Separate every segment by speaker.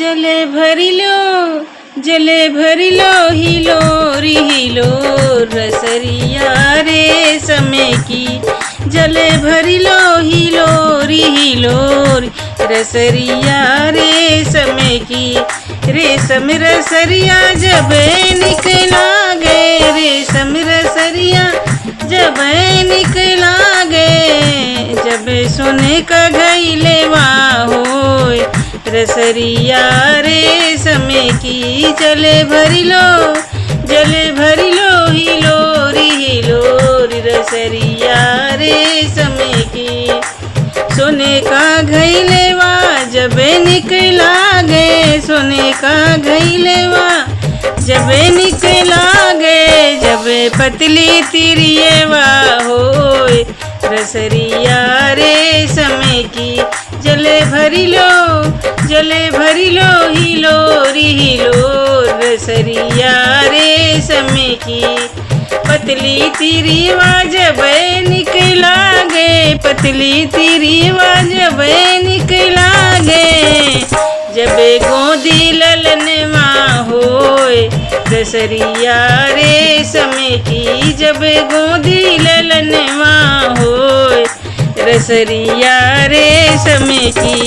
Speaker 1: जले भरिलो हिलोरी हिलोर रसरिया रेशम की। जले भरिलो हिलोरी हिलोर रसरिया रेशम की। रेशम रसरिया जब निकला गे, रेशम रसरिया जब निकला गे। जब सोने का घइलेवा होय रसरिया रेशम की। जले भरिलो हिलोरी हिलोरी रसरिया रेशम की। सोने का घइलेवा जब निकला गे, सोने का घइलेवा जब निकला गे। जब पतली तिरियवा होय रसरिया रेशम की। जले भरिलो हिलोरी हिलोर रसरिया रेशम की। पतली तिरिवा जब निकला गे, पतली तिरिवा जब निकला गे। जब गोदी ललनवा होय रसरिया रेशम की। जब गोदी ललनवा होय रसरिया रेशम की।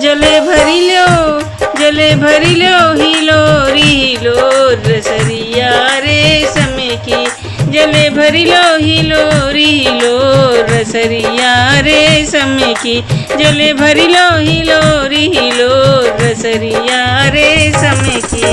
Speaker 1: जले भरिलो हिलोरी हिलोर रसरिया रेशम की। जले भरिलो हिलोरी हिलोर रसरिया रेशम की। जले भरिलो हिलोरी हिलोर रसरिया रेशम की।